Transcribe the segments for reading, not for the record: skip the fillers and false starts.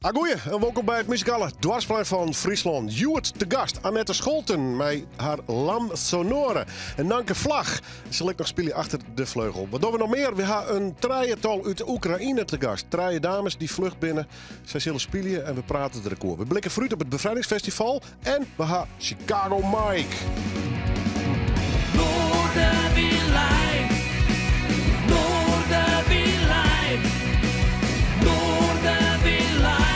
Goeie en welkom bij het muzikale dwarsplein van Friesland. Joert te gast, Annette Scholten met haar Lam Sonore. En Nanke Vlag zal ik nog spelen achter de vleugel. Wat doen we nog meer? We hebben een trijental uit de Oekraïne te gast. 3 dames die vlucht binnen. Zij zullen spelen en we praten er record. We blikken vooruit op het Bevrijdingsfestival en we hebben Chicago Mike. Noorden be live. Noorden be live. Noorden be live.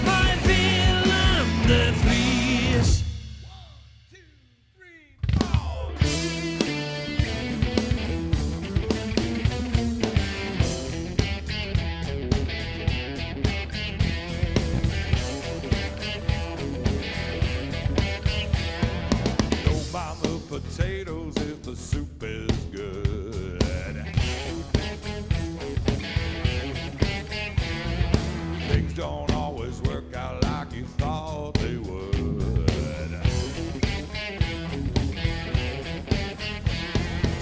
Mijn Willem de Vries. 1, 2, 3, 4. Don't mind the potatoes if the soup is good. Things don't always work out like you thought they would.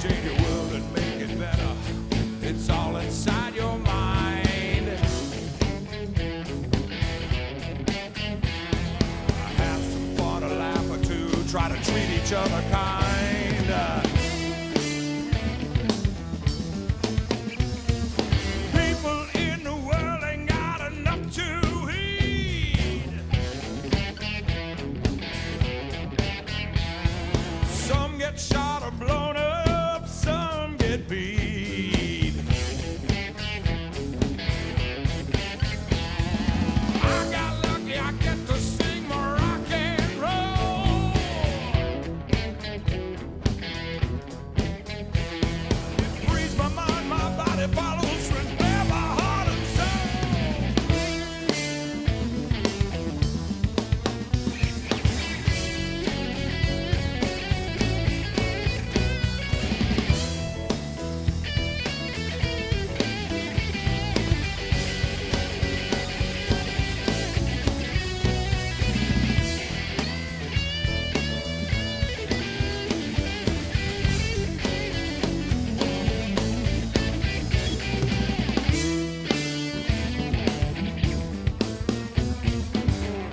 Change your world and make it better. It's all inside your mind. Have some fun, a laugh or two. Try to treat each other kind. People in the world ain't got enough to eat. Some get shot or blown up, some get beat. I got lucky, I get to sing my rock and roll. It frees my mind, my body follows, repair my heart and soul.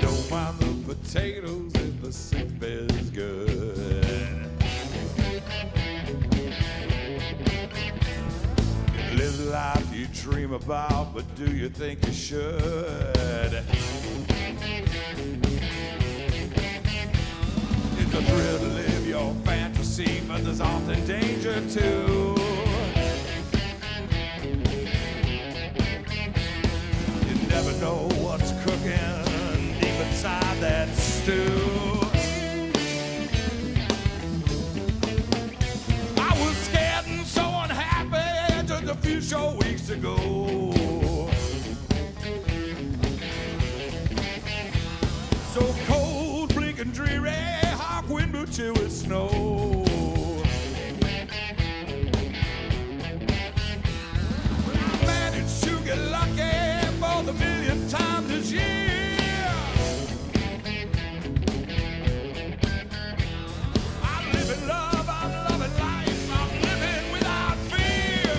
Don't mind the potatoes if the soup is good. Live the life you dream about, but do you think you should? It's a thrill to live your fantasy, but there's often danger too. You never know what's cooking deep inside that stew. I was scared and so unhappy just a few short weeks ago. So cold, bleak and dreary, hawk wind blew chill with snow. But I managed to get lucky for the millionth time this year. I'm living love, I'm loving life, I'm living without fear.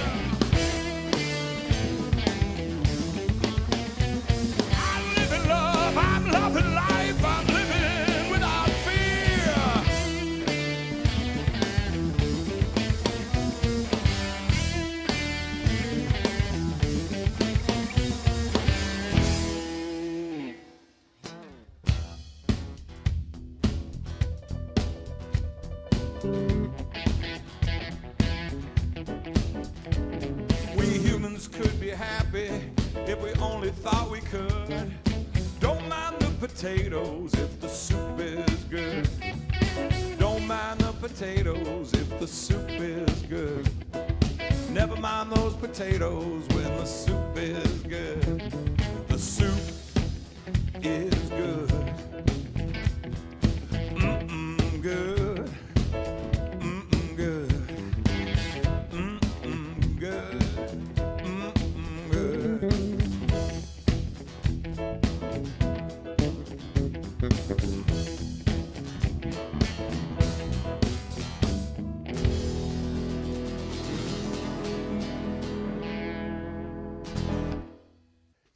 I'm living love, I'm loving life, I'm living without fear. We humans could be happy if we only thought we could. Don't mind the potatoes if the soup is good. Don't mind the potatoes if the soup is good. Never mind those potatoes when the soup is good. The soup is good. Mm-mm, good. Mm-mm, good. Mm-mm, good. Mm-mm, good.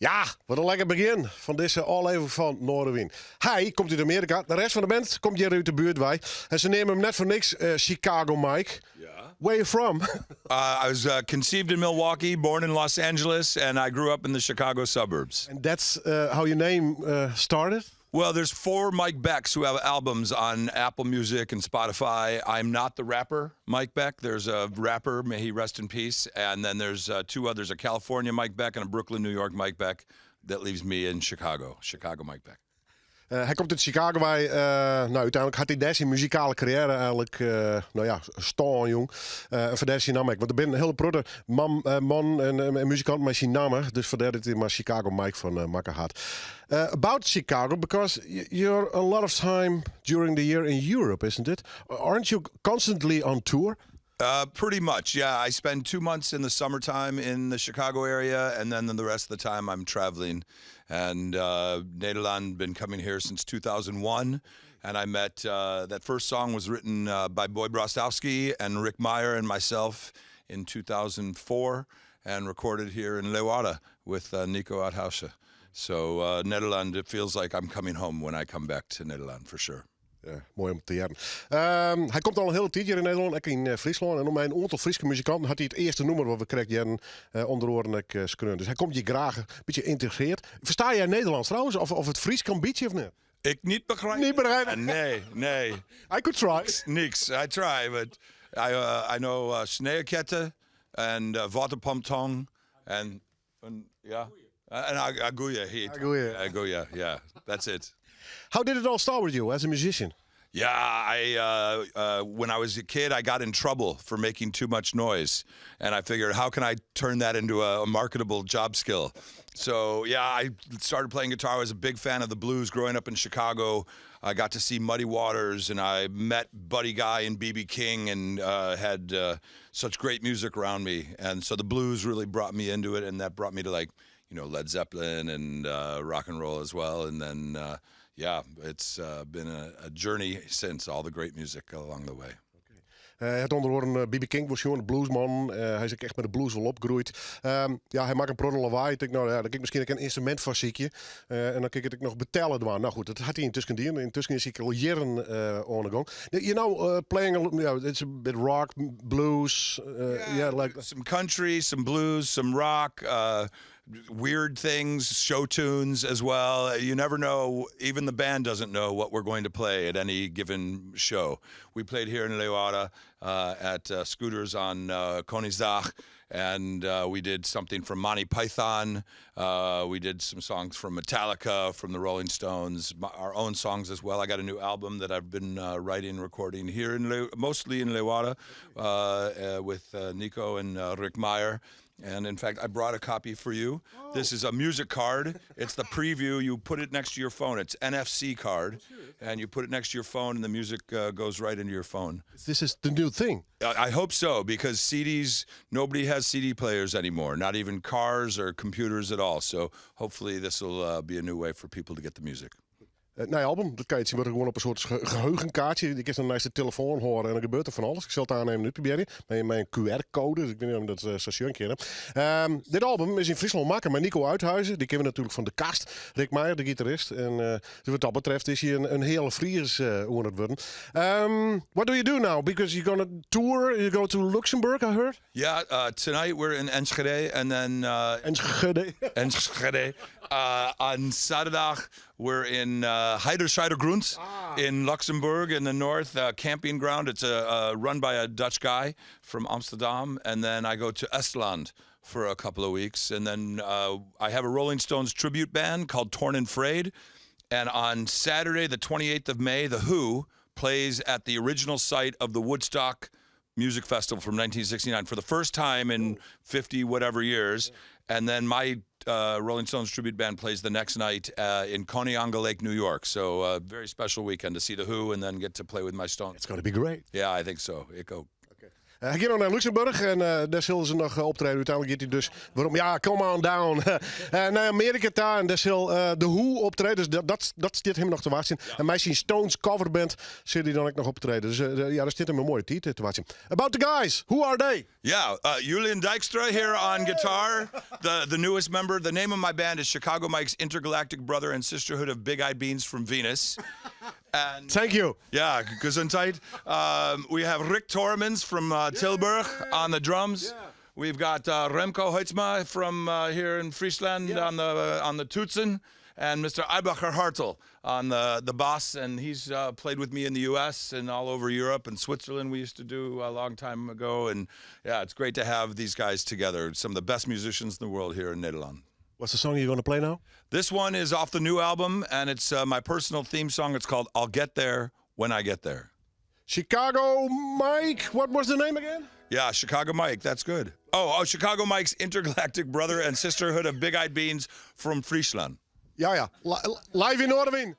Ja, Ja, wat een lekker begin van deze all-even van Noorderwien. Hij komt uit Amerika, de rest van de band komt hier uit de buurt bij. En ze nemen hem net voor niks Chicago Mike. Yeah. Where you from? I was conceived in Milwaukee, born in Los Angeles, and I grew up in the Chicago suburbs. And that's how your name started? Well, there's 4 Mike Becks who have albums on Apple Music and Spotify. I'm not the rapper, Mike Beck. There's a rapper, may he rest in peace. And then there's 2 others, a California Mike Beck and a Brooklyn, New York Mike Beck. That leaves me in Chicago Mike Beck. Hij komt uit Chicago bij. Uiteindelijk had hij deze muzikale carrière eigenlijk, staan, jong. En voor deze naam ik. Want er ben een hele protte man en muzikant met zijn naam. Dus vandaar dat hij maar Chicago Mike van Makker had. About Chicago, because you're a lot of time during the year in Europe, isn't it? Aren't you constantly on tour? Pretty much, yeah. I spend 2 months in the summertime in the Chicago area, and then the rest of the time I'm traveling. And Nederland been coming here since 2001, and I met that first song was written by Boy Brostowski and Rick Meyer and myself in 2004, and recorded here in Leeuwarden with Nico Uithuizen. So Nederland, it feels like I'm coming home when I come back to Nederland for sure. Ja, mooi om te jaren. Hij komt al een hele tijd hier in Nederland, ook in Friesland. En om mijn aantal Friese muzikanten had hij het eerste nummer wat we kregen onder oren ik skreun. Dus hij komt je graag een beetje geïntegreerd. Versta jij Nederlands trouwens? Of het Fries kan beetje of niet? Ik niet begrijpen. Niet begrijpen? Nee. I could try. Niks. I try, but I know sneeuwketten and waterpumptong and yeah. And aguja heat. Aguja, yeah. That's it. How did it all start with you as a musician? Yeah, when I was a kid, I got in trouble for making too much noise. And I figured, how can I turn that into a marketable job skill? So, yeah, I started playing guitar. I was a big fan of the blues growing up in Chicago. I got to see Muddy Waters, and I met Buddy Guy and B.B. King, and had such great music around me. And so the blues really brought me into it, and that brought me to, like, Led Zeppelin and rock and roll as well. And then... yeah, it's been a journey since, all the great music along the way. Het onderhoren B.B. King was gewoon een bluesman. Hij is ook echt met de blues wel opgegroeid. Hij maakt een prodde lawaai. Ik denk, dan kan ik misschien een instrument van ziekje. En dan kan ik het nog betellen. Nou goed, dat had hij intussen gedaan. Intussen is hij al jaren aan de gang. You know, playing, it's a bit rock, blues. Like some country, some blues, some rock. Weird things, show tunes as well. You never know, even the band doesn't know what we're going to play at any given show. We played here in Leeuwarden at Scooters on Koningsdag, and we did something from Monty Python. We did some songs from Metallica, from the Rolling Stones, our own songs as well. I got a new album that I've been writing and recording here, mostly in Leeuwarden, with Nico and Rick Meyer. And in fact, I brought a copy for you. Oh. This is a music card. It's the preview. You put it next to your phone. It's NFC card. And you put it next to your phone, and the music goes right into your phone. This is the new thing. I hope so, because CDs, nobody has CD players anymore, not even cars or computers at all. So hopefully this will be a new way for people to get the music. Nee, album, dat kan je zien, wordt gewoon op een soort geheugenkaartje. Ik kan dan naast de telefoon horen en dan gebeurt er van alles. Ik zal het aannemen nu proberen. Met een QR-code, dus ik weet niet of dat station kennen. Dit album is in Friesland maken met Nico Uithuizen. Die kennen we natuurlijk van de kast. Rick Meijer, de gitarist. En dus wat dat betreft is hij een hele Fries onder het worden. What do you do now? Because you're gonna tour, you go to Luxembourg, I heard? Yeah, tonight we're in Enschede, and then... Enschede. On Saturday, we're in Heiderscheidergrund in Luxembourg in the north, camping ground. It's run by a Dutch guy from Amsterdam. And then I go to Estland for a couple of weeks. And then I have a Rolling Stones tribute band called Torn and Frayed. And on Saturday, the 28th of May, The Who plays at the original site of the Woodstock Music Festival from 1969 for the first time in 50 whatever years. And then my Rolling Stones tribute band plays the next night in Conneaut Lake, New York. So a very special weekend to see The Who and then get to play with my Stones. It's going to be great. Yeah, I think so. Hij gaat nog naar Luxemburg en daar zullen ze nog optreden. Uiteindelijk gaat hij dus waarom? Ja, come on down. Naar Amerika daar en daar zal de Who optreden. Dus dat staat hem nog te wachten. En mij zien Stones coverband zit hij dan ook nog optreden. Dus ja, daar staat hem een mooie titel te wachten. About the guys, who are they? Yeah, Julian Dykstra here on guitar, the newest member. The name of my band is Chicago Mike's Intergalactic Brother and Sisterhood of Big-Eyed Beans from Venus. And Thank you. yeah, gesundheit. We have Rick Tormans from Tilburg on the drums. We've got Remco Heitzma from here in Friesland on the toetsen, and Mr. Eibacher Hartel on the bass. And he's played with me in the U.S. and all over Europe and Switzerland. We used to do a long time ago, and yeah, it's great to have these guys together. Some of the best musicians in the world here in Nederland. What's the song you're going to play now? This one is off the new album, and it's my personal theme song. It's called I'll Get There When I Get There. Chicago Mike, what was the name again? Yeah, Chicago Mike, that's good. Oh, Chicago Mike's Intergalactic Brother and Sisterhood of Big-Eyed Beans from Friesland. Ja. Live in Noorderwien.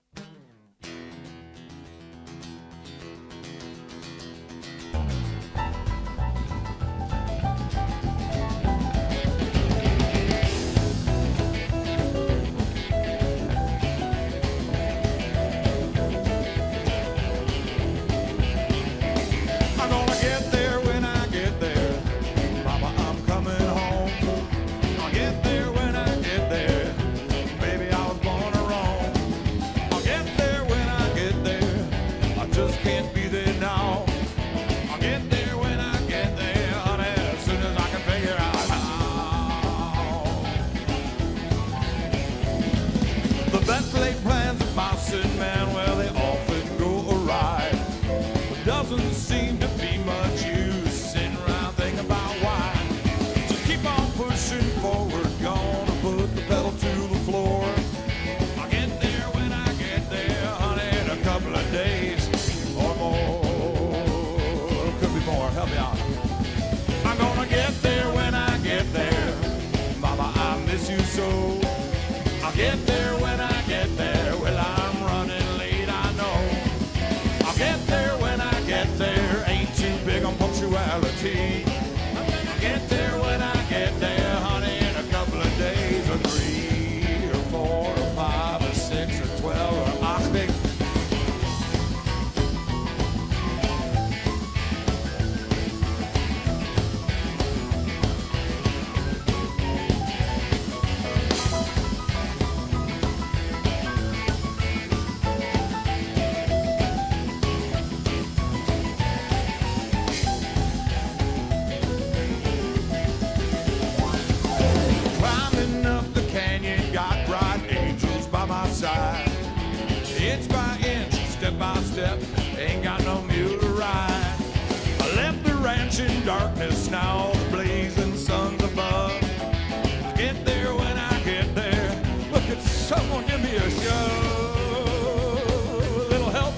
I'm gonna get there when I get there. Mama, I'm coming home. I'll get there when I get there. Baby, I was born to roam. I'll get there when I get there. I just can't be there now. I'll get there when I get there, honey, as soon as I can figure out how. The best laid plans of mousing man, well, they often go awry. Doesn't seem to be much use sitting around thinking about why. Just keep on pushing forward, gonna put the pedal to the floor. I'll get there when I get there, honey, in a couple of days or more. Could be more, help me out. I'm gonna get there when I get there. Mama, I miss you so. I'll get there when I get there. Well, I'm running late, I know. I'll get there when I get there. Ain't too big on punctuality. I'll get there when I get there, honey, in a couple of days, or 3 or 4 or 5 or 6 or 12 or 8. Climbing up the canyon, got bright angels by my side. Inch by inch, step by step, ain't got no mule to ride. I left the ranch in darkness, now the blazing sun's above. I'll get there when I get there. Look at someone give me a shove. A little help.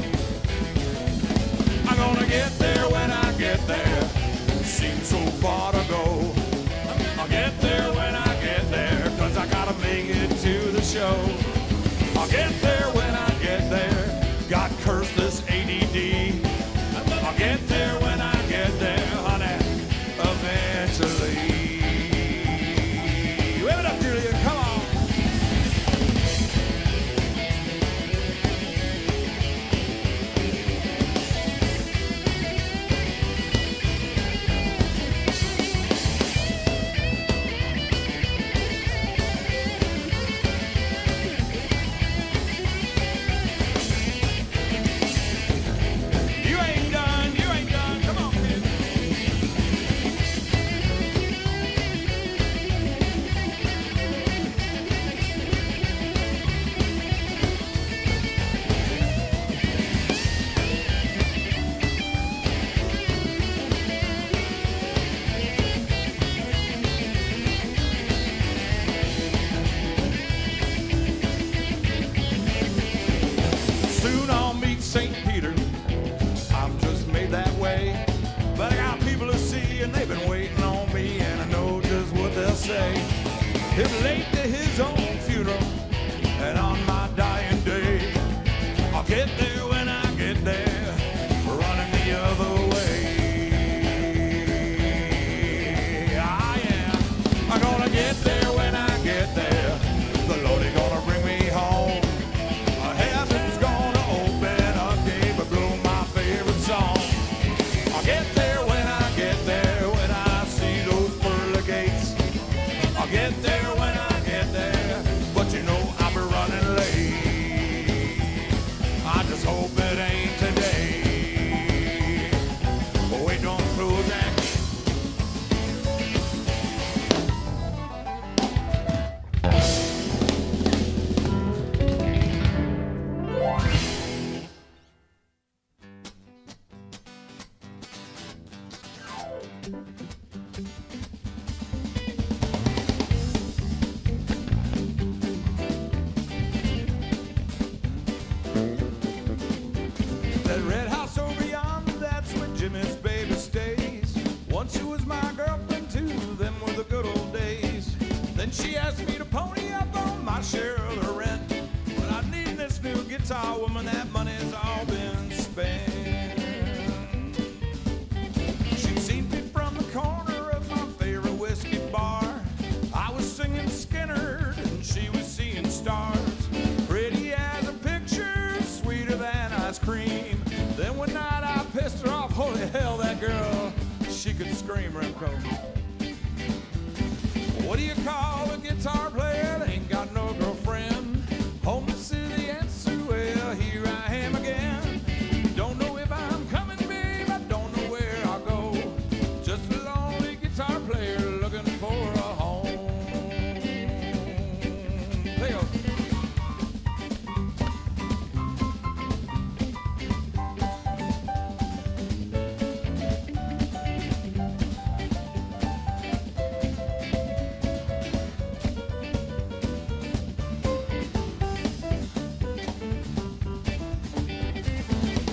I'm gonna get there when I get there. Seems so far to go. I'll get there when I get there, 'cause I gotta make it to the show. I'll get there when I get there. God curse this ADD. I'll get there when I get there, honey, eventually. Whip it up, Julia, come on. You ain't done, come on, kid. Soon I'll meet St. Peter. I'm just made that way. But I got people to see, and they've been waiting on me, and I know just what they'll say. Him late to his own funeral, and on my dying day, I'll get there when I get there, running the other way. Utah woman, that money's all been spent. She'd seen me from the corner of my favorite whiskey bar. I was singing Skinner and she was seeing stars. Pretty as a picture, sweeter than ice cream. Then one night I pissed her off. Holy hell, that girl, she could scream, Remco. What do you call a guitar player that ain't got no girlfriend? Homeless is the answer, well, here I am again. Don't know if I'm coming, babe, I don't know where I'll go. Just a lonely guitar player looking for a home. Play on.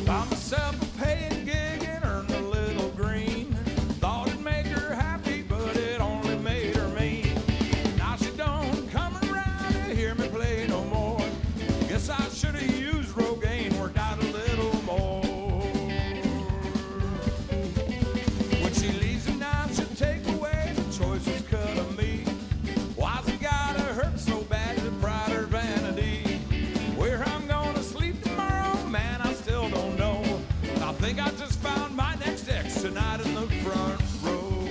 Found myself a paying gig and earned a little green. Thought it'd make her happy, but it only made her mean. Now she don't come around to hear me play no more. Guess I should have used Rogaine, worked out a little more. When she leaves me now, she'll take away the choice was cut of me. Why's it gotta hurt so bad to pride or vanity? Where I'm gonna sleep tomorrow, man, I still don't know. I think I just found my next ex tonight in the front row.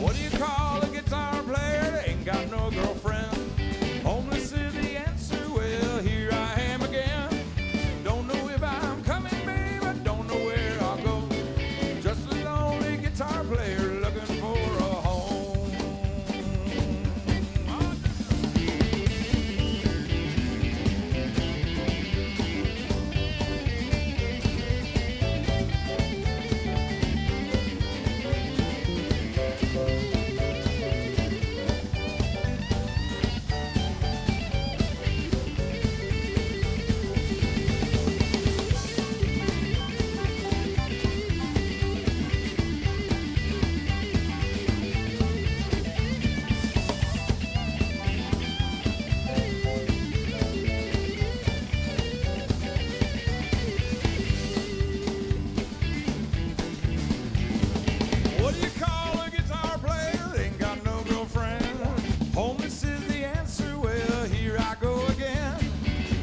What do you call a guitar player that ain't got no girlfriend? Homeless is the answer, well, here I am again. Don't know if I'm coming, babe, I don't know where I'll go. Just a lonely guitar player looking for a home. What do you call a guitar player that ain't got no girlfriend? Homeless is the answer, well, here I go again.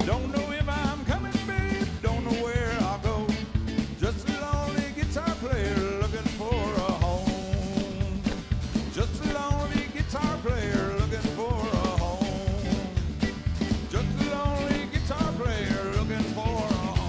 Don't know if I'm coming, babe, don't know where I'll go. Just a lonely guitar player looking for a home. Just a lonely guitar player looking for a home. Just a lonely guitar player looking for a home.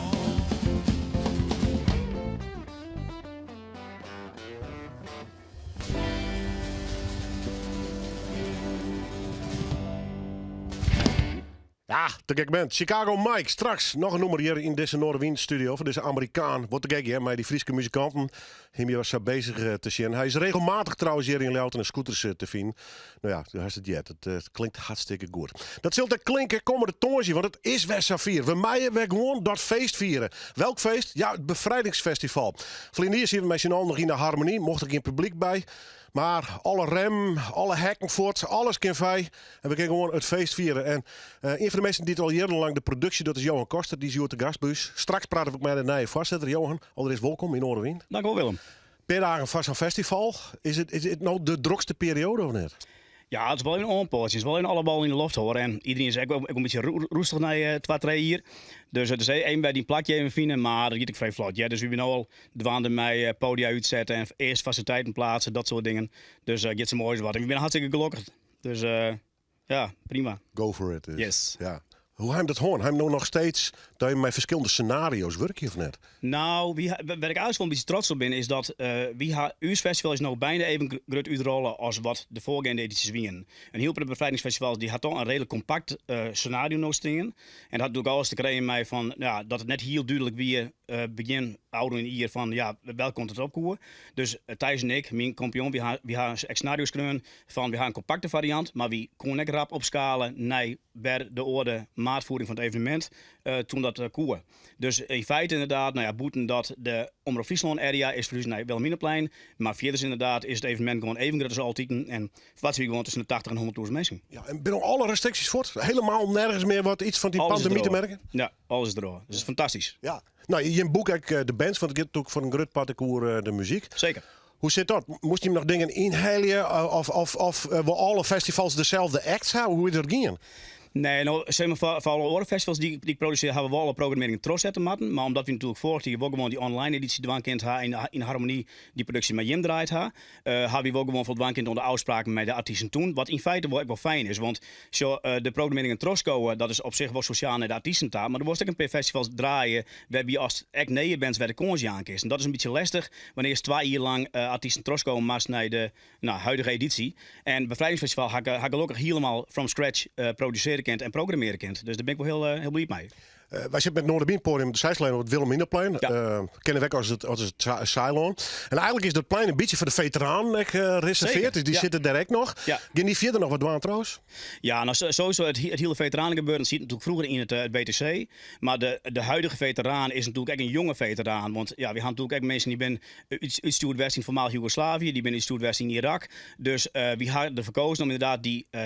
Ja, te gek bent. Chicago Mike. Straks nog een nummer hier in deze Noorderwind studio van deze Amerikaan. Wat te gek, hè? Maar die Friese muzikanten. Hij was zo bezig te zien. Hij is regelmatig trouwens hier in Leeuwarden en scooters te vinden. Nou ja, daar is het jet. Het klinkt hartstikke goed. Dat zult er klinken komende tongetje, want het is West-Savier. We meijen weer gewoon dat feest vieren. Welk feest? Ja, het Bevrijdingsfestival. Vlindiers zien we met z'n allen nog in de harmonie. Mocht er geen publiek bij. Maar alle rem, alle hekken voort, alles kan vrij. En we kunnen gewoon het feest vieren. En een van de mensen die het al jarenlang de productie doet is Johan Koster. Die is hier op de gastbuis. Straks praten we ook met de nieuwe voorzitter. Johan, allereerst welkom in Noorderwind. Dank u wel, Willem. Per dagen vast een festival. Is het nou de drukste periode of niet? Ja, het is wel een onpoort. Het is wel in alle ballen in de lucht hoor. En iedereen is ook een beetje roestig naar 2-3 hier. Dus het is één bij die plakje even vinden, maar dat gaat ik vrij vlot. Ja, dus we hebben nu al dwaande mij podia uitzetten en eerst faciliteiten plaatsen, dat soort dingen. Dus get ze mooi wat. En we zijn hartstikke gelukkig. Dus ja, prima. Go for it. Yes. Ja. Hoe hij dat hoort? Hij nog steeds dat je met verschillende scenario's werkt je of net? Nou, waar ik eigenlijk wel een beetje trots op ben, is dat uw festival is nou bijna even groot uitrollen als wat de vorige edities wingen. Een heel veel bevrijdingsfestivals die had toch een redelijk compact scenario nog staan. En dat doe ik alles te krijgen mij van ja, dat het net heel duidelijk wie begin ouder in hier van ja, welk komt het opkomen. Dus Thijs en ik, mijn kampioen, we gaan scenario's kunnen van we gaan een compacte variant, maar we kon ik rap opschalen naar bij de orde maatvoering van het evenement. Toen dat koer. Dus in feite inderdaad, nou ja, boeten dat de Omroep Friesland area is verhuisd naar Wilhelminaplein. Maar verder is inderdaad is het evenement gewoon even groot als altijd. En wat zie je gewoon tussen de 80 en 100.000 mensen. Ja, en binnen alle restricties voort. Helemaal nergens meer wat iets van die Alles is pandemie te droog. merken. Ja, alles is droog. Dus dat is fantastisch. Ja. Nou, je boek ook de bands, want het gaat ook voor een groot parcours de muziek. Zeker. Hoe zit dat? Moest je hem nog dingen inhalen of we alle festivals dezelfde acts houden? Hoe is dat gaan? Nee, nou, zeg maar, voor alle andere festivals die ik produceer, hebben we wel alle programmering trots zetten maken. Maar omdat we natuurlijk vorig jaar ook gewoon die online editie dwangkend in harmonie die productie met Jim draait hebben we ook gewoon voor dwangkend onder afspraken met de artiesten toen. Wat in feite wel fijn is, want zo, de programmering in Trosco, dat is op zich wel sociaal naar de artiesten daar. Maar er wordt ook een paar festivals draaien, waar je als echt nee bent waar de konji aankist. En dat is een beetje lastig wanneer je 2 jaar lang artiesten Trosco maakt naar de huidige editie. En Bevrijdingsfestival ga ik gelukkig helemaal from scratch produceren kent en programmeren kent. Dus daar ben ik wel heel blij mee. Wij zitten met Noorderbienpodium op de zijslijn op het Wilhelminaplein. Ja. Kennen we ook als het Cylon. En eigenlijk is dat plein een beetje voor de veteranen gereserveerd. Dus die zitten direct nog. Ja. Gaan die verder nog wat doen trouwens? Ja, nou sowieso het hele veteranengebeuren ziet natuurlijk vroeger in het BTC. Maar de huidige veteraan is natuurlijk echt een jonge veteraan. Want ja, we hebben natuurlijk echt mensen die zijn uitgestuurd west in voormalig Joegoslavië. Die zijn uitgestuurd west in Irak. Dus we hadden er verkozen om inderdaad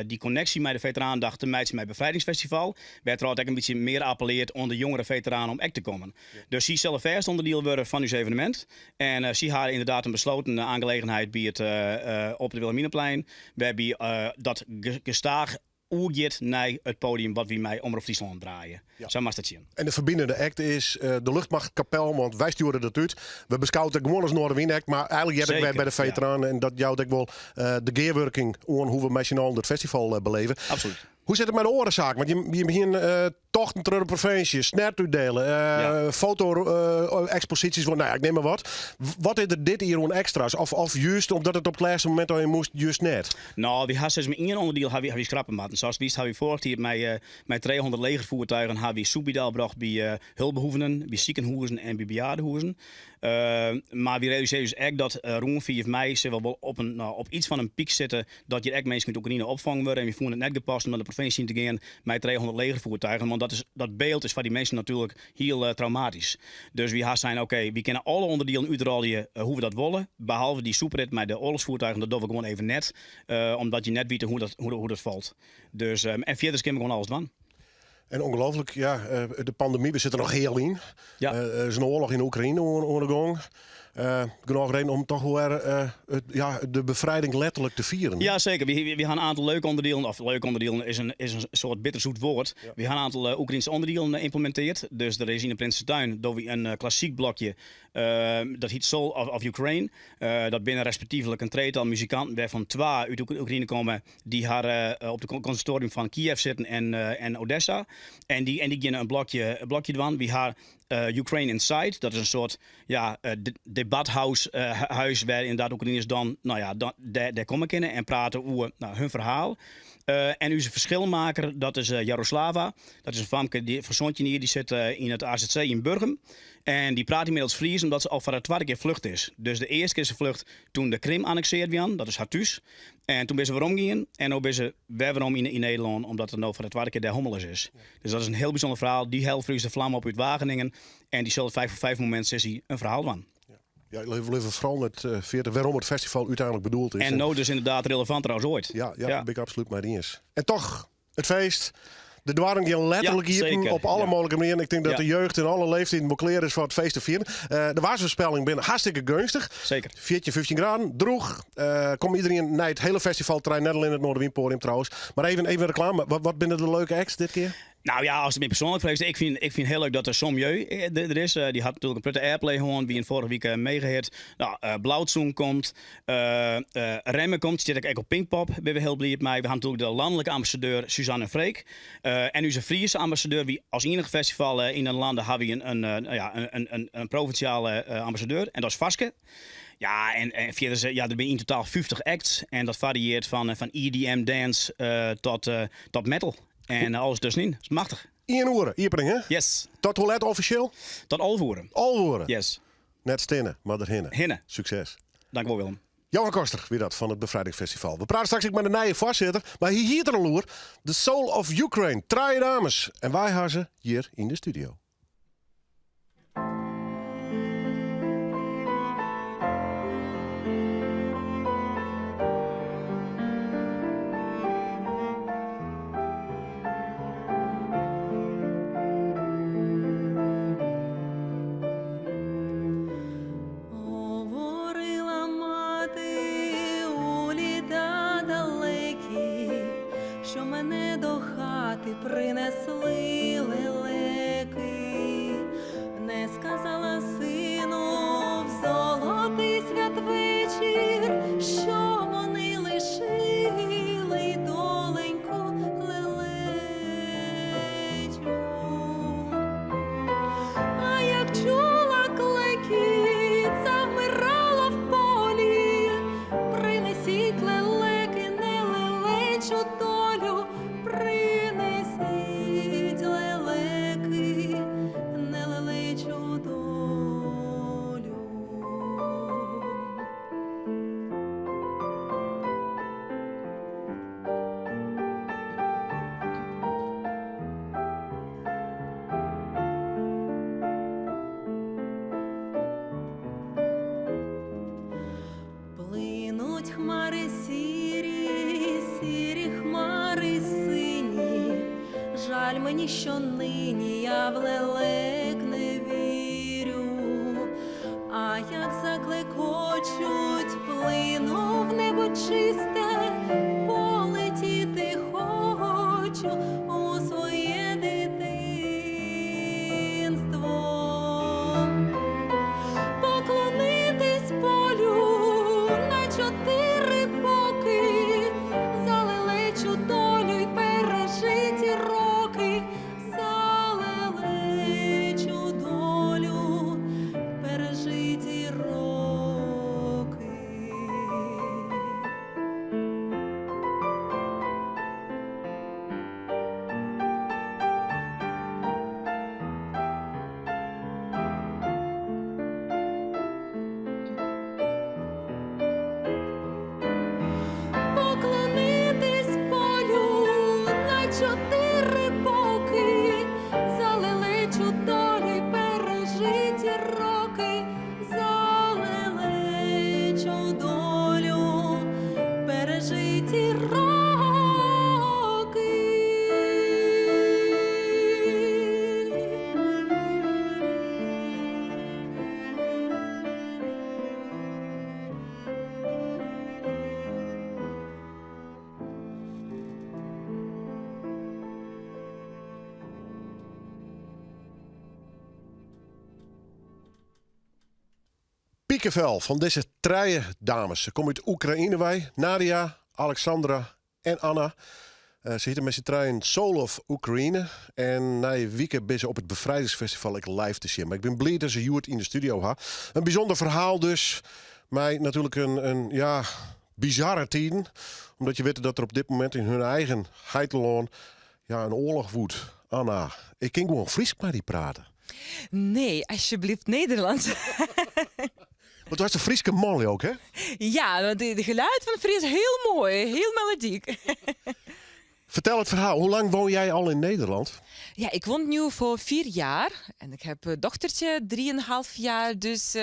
die connectie met de veteranendag te matchen met het Bevrijdingsfestival. Waar trouwens ook een beetje meer appelleert onder jongere veteranen om echt te komen. Ja. Dus zij zullen verst onderdeel worden van uw evenement. En zij hadden inderdaad een besloten aangelegenheid bij het op de Wilhelminaplein. We hebben dat gestaag oerget naar het podium wat we mij Omroep Friesland draaien. Ja. Zo mag dat zien. En de verbindende act is de Luchtmachtkapel, want wij sturen dat uit. We beschouwen het gewoon als Noorderwien act, maar eigenlijk heb ik wij bij de veteranen en dat jouwt ook wel de gearworking aan hoe we met z'n allen het festival beleven. Absoluut. Hoe zit het met de orenzaak? Want je begint tochten terug de provincie, snert uitdelen, foto-exposities. Nou ja, ik neem maar wat. Wat is er dit hier aan extra's? Of juist omdat het op het laatste moment al je moest, juist net? Nou, we hebben dus met één onderdeel hebben we schrappen maken. Zoals wist hebben we vorig jaar met 200 legervoertuigen hebben we soepidal gebracht bij hulpbehoevenden, bij ziekenhuizen en bij bejaardenhuizen. Maar we realiseren dus echt dat rond 4 mei ze wel op iets van een piek zitten dat je echt mensen met Oekraïne opvangen worden. En we vonden het net gepast om naar de provincie in te gaan met 200 legervoertuigen. Want dat beeld is voor die mensen natuurlijk heel traumatisch. Dus we zijn oké, we kennen alle onderdelen uitrollen hoe we dat willen. Behalve die soeprit met de oorlogsvoertuigen, dat doen we gewoon even net. Omdat je net weet hoe dat valt. Dus, en verder kunnen we gewoon alles doen. En ongelooflijk, ja, de pandemie, we zitten er nog heel in. Ja. Er is een oorlog in Oekraïne ondergang. Genoeg reden om toch weer de bevrijding letterlijk te vieren. Ja, zeker. We gaan een aantal leuke onderdelen, of leuke onderdelen is een soort bitterzoet woord. Ja. We gaan een aantal Oekraïnse onderdelen geïmplementeerd. Dus er is in de Prinsentuin een klassiek blokje, dat heet Soul of Ukraine. Dat binnen respectievelijk een tweetal muzikanten, waarvan 2 uit Oekraïne komen, die haar op het conservatorium van Kiev zitten en Odessa. En die gaan een blokje doen. We gaan Ukraine Inside, dat is een soort debathuis waar inderdaad Oekraïners dan, daar komen kunnen en praten over hun verhaal. En onze verschilmaker, dat is Jaroslava. Dat is een famke, verzontje hier, die zit in het AZC in Burgum. En die praat inmiddels Fries omdat ze al voor de 2e keer vlucht is. Dus de eerste keer ze vlucht toen de Krim annexeerd werd, dat is haar thuis. En toen ben ze weer omgegaan en nu ben ze weer om in Nederland, omdat het nou voor de 2e keer de hommeles is. Ja. Dus dat is een heel bijzonder verhaal. Die helft de vlam op uit Wageningen en die zal 5 voor 5 moment sessie een verhaal doen. Ja, even vooral het waarom het festival uiteindelijk bedoeld is. En nou dus inderdaad relevanter als ooit. Ja, ben ik absoluut mee eens. En toch, het feest. De dwaring die letterlijk hier op alle mogelijke manieren. Ik denk dat de jeugd in alle leeftijden wel klaar is voor het feest te vieren. De waarschuwspelling binnen hartstikke gunstig. Zeker. 14, 15 graden, droeg. Komt iedereen naar het hele festivalterrein, net al in het Noorderwienpodium trouwens. Maar even reclame. Wat binnen de leuke acts dit keer? Nou ja, als het meer persoonlijk vreest, ik vind heel leuk dat er Somjeu er is. Die had natuurlijk een Prutte Airplay gewoon, wie in vorige week meegeheerd. Nou, Blauwtsoen komt, Remmen komt, die zit ook op Pinkpop, ben we heel blij mee. We hebben natuurlijk de landelijke ambassadeur Suzanne Freek. En onze Friese ambassadeur, wie als enige festival in een land hebben we een provinciale ambassadeur. En dat is Vaske. Ja, en verder, er ben in totaal 50 acts. En dat varieert van EDM dance tot metal. En alles tussenin. Dat is machtig. 1 uur, Iepering, hè? Yes. Tot hoe laat officieel? Tot Alvoeren. Alvoeren? Yes. Net stinnen, maar erhinnen. Hinnen. Succes. Dank wel, Willem. Johan Koster, weer dat van het Bevrijdingsfestival. We praten straks met de nieuwe voorzitter, maar hier er een loer. The Soul of Ukraine. 3 dames. En wij hebben ze hier in de studio. принесли лелеки, не сказала сину в золотий святвечір, що вони лишили й доленьку лелечу. А як чула клекіт, завмирала в полі, принесіть лелеки, не лелечу долю, принесіть лелеки, не лелечу долю. Плинуть хмари сірі, сірі хмари сині. Жаль мені, що нині я в лелек не вірю. А як заклекочуть, плину в небо чисте, полетіти хочу у своє дитинство. Поклонитись полю на 4 боки, за лелечу долю й пережиті роки, за лелечу долю, пережиті роки. Поклонитись полю на 4 боки, за лелечу долю й пережиті роки, за лелечу долю, пережиті роки. Piekevel van deze drie dames. Ze komen uit Oekraïne wij. Nadia, Alexandra en Anna. Ze zitten met z'n tweeën Soul of Oekraïne. En na een week ben ze op het Bevrijdingsfestival ik live te zien. Maar ik ben blij dat ze Joert in de studio had. Een bijzonder verhaal dus. Maar natuurlijk een bizarre tijden. Omdat je weet dat er op dit moment in hun eigen Heiteloon een oorlog woedt. Anna, ik kan gewoon Fries met die praten. Nee, alsjeblieft Nederlands. Want het was een Frieske man ook, hè? Ja, want de geluid van Fries is heel mooi, heel melodiek. Vertel het verhaal. Hoe lang woon jij al in Nederland? Ja, ik woon nu voor 4 jaar en ik heb een dochtertje, 3,5 jaar. Dus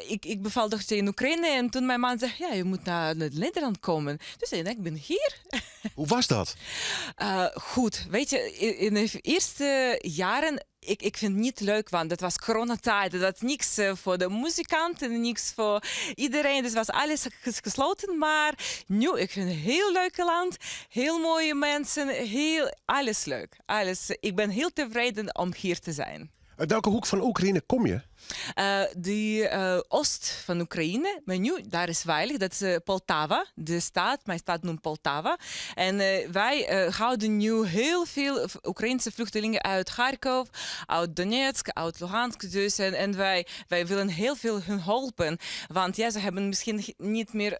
ik beval dochter in Oekraïne en toen mijn man zei, ja, je moet naar Nederland komen. Dus ik ben hier. Hoe was dat? Goed, weet je, in de eerste jaren, ik vind het niet leuk, want het was coronatijd. Het was niks voor de muzikanten, niks voor iedereen. Dus was alles gesloten. Maar nu, ik vind het een heel leuk land. Heel mooie mensen, alles leuk. Alles. Ik ben heel tevreden om hier te zijn. Uit welke hoek van Oekraïne kom je? De oost van Oekraïne, maar nu, daar is veilig. Dat is Poltava, de stad. Mijn stad noemt Poltava. En wij houden nu heel veel Oekraïnse vluchtelingen uit Kharkov, uit Donetsk, uit Luhansk. Dus, en wij willen heel veel hun helpen. Want ja, ze hebben misschien niet meer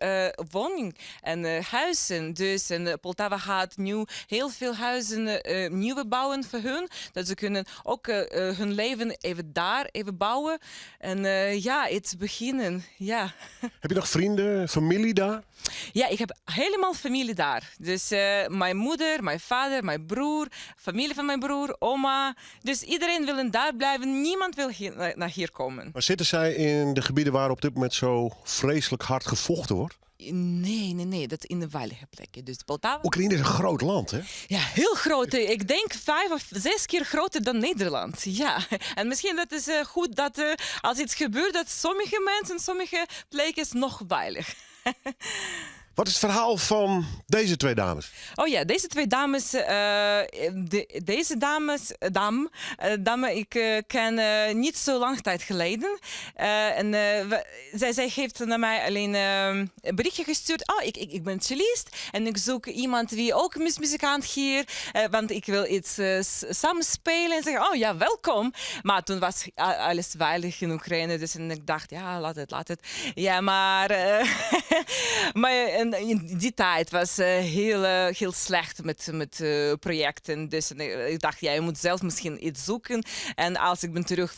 woning en huizen. Dus en Poltava gaat nu heel veel huizen nieuwe bouwen voor hun. Dat ze kunnen ook hun leven even bouwen. En het beginnen, ja. Heb je nog vrienden, familie daar? Ja, ik heb helemaal familie daar. Dus mijn moeder, mijn vader, mijn broer, familie van mijn broer, oma. Dus iedereen wil daar blijven. Niemand wil naar hier komen. Maar zitten zij in de gebieden waar op dit moment zo vreselijk hard gevochten wordt? Nee, dat in de veilige plekken. Dus Poltava. Oekraïne is een groot land, hè? Ja, heel groot. Ik denk 5 of 6 keer groter dan Nederland. Ja, en misschien dat is goed dat als iets gebeurt, dat sommige mensen, sommige plekken is nog veilig. Wat is het verhaal van deze twee dames? Oh ja, deze twee dames, deze dame ik ken niet zo lang tijd geleden. Zij heeft naar mij alleen een berichtje gestuurd. Oh, ik ben cellist en ik zoek iemand die ook muzikant hier, want ik wil iets samen spelen. En zeggen, oh ja, welkom. Maar toen was alles veilig in Oekraïne, dus en ik dacht, ja, laat het. Ja, maar in die tijd was heel slecht met projecten. Dus ik dacht, ja, je moet zelf misschien iets zoeken. En als ik ben terug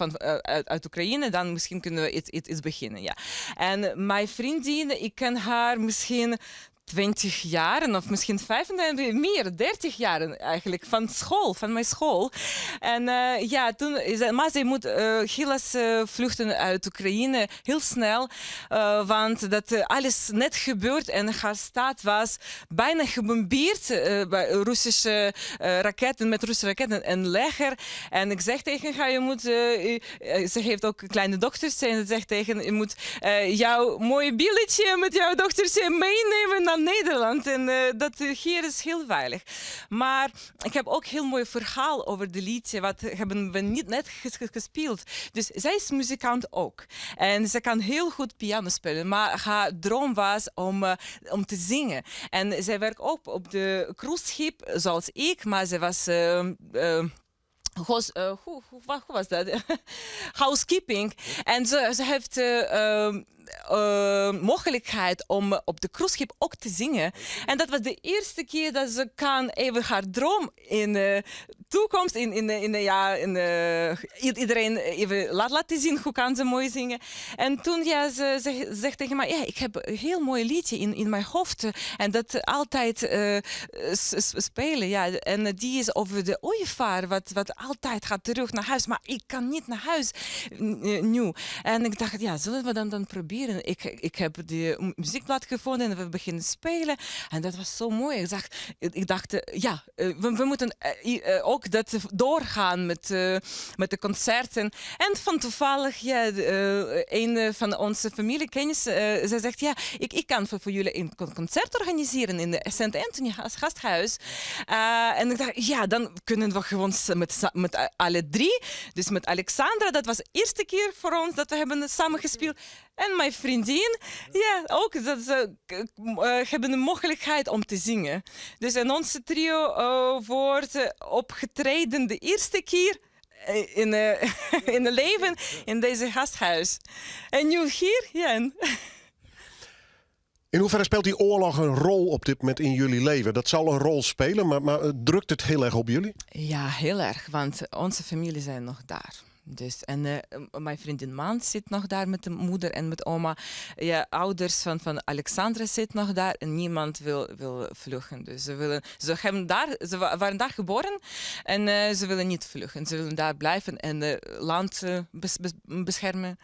uit Oekraïne, dan misschien kunnen we iets beginnen. Ja. En mijn vriendin, ik ken haar misschien 20 jaar of misschien 35, meer, 30 jaar eigenlijk, van mijn school. En ja, maar zij moet helaas vluchten uit Oekraïne, heel snel, want dat alles net gebeurd en haar stad was bijna gebombeerd bij Russische raketten, met Russische raketten en leger. En ik zeg tegen haar, ze heeft ook kleine dochters en ze zegt tegen, je moet jouw mooie billetje met jouw dochters meenemen naar Nederland. En dat hier is heel veilig. Maar ik heb ook heel mooi verhaal over de liedje. Wat hebben we niet net gespeeld. Dus zij is muzikant ook. En ze kan heel goed piano spelen. Maar haar droom was om te zingen. En zij werkt ook op de cruiseschip zoals ik. Maar ze was... hoe was dat? Housekeeping. En ze heeft mogelijkheid om op de cruiseschip ook te zingen. En dat was de eerste keer dat ze kan even haar droom in de toekomst, iedereen even laten zien hoe kan ze mooi zingen. En toen ze zegt tegen mij, ja, ik heb een heel mooi liedje in mijn hoofd en dat altijd spelen. Ja. En die is over de ooievaar, wat altijd gaat terug naar huis. Maar ik kan niet naar huis nu. En ik dacht, ja, zullen we dan proberen? Ik heb die muziekblad gevonden en we beginnen spelen. En dat was zo mooi. Ik dacht, ja, we moeten ook dat doorgaan met de concerten. En van toevallig, ja, een van onze familiekennissen, zij zegt, ja, ik kan voor jullie een concert organiseren in de St. Anthony gasthuis. En ik dacht, ja, dan kunnen we gewoon met alle drie. Dus met Alexandra, dat was de eerste keer voor ons dat we hebben samen gespeeld. En mijn vriendin, ja, ook dat ze hebben de mogelijkheid om te zingen. Dus in onze trio wordt opgetreden de eerste keer in het leven in deze gasthuis. En nu hier, ja. In hoeverre speelt die oorlog een rol op dit moment in jullie leven? Dat zal een rol spelen, maar drukt het heel erg op jullie? Ja, heel erg, want onze familie zijn nog daar. Dus, en mijn vriendin Maan zit nog daar met de moeder en met oma. Ja, ouders van Alexandra zitten nog daar en niemand wil vluchten. Dus ze waren daar geboren en ze willen niet vluchten. Ze willen daar blijven en het land beschermen.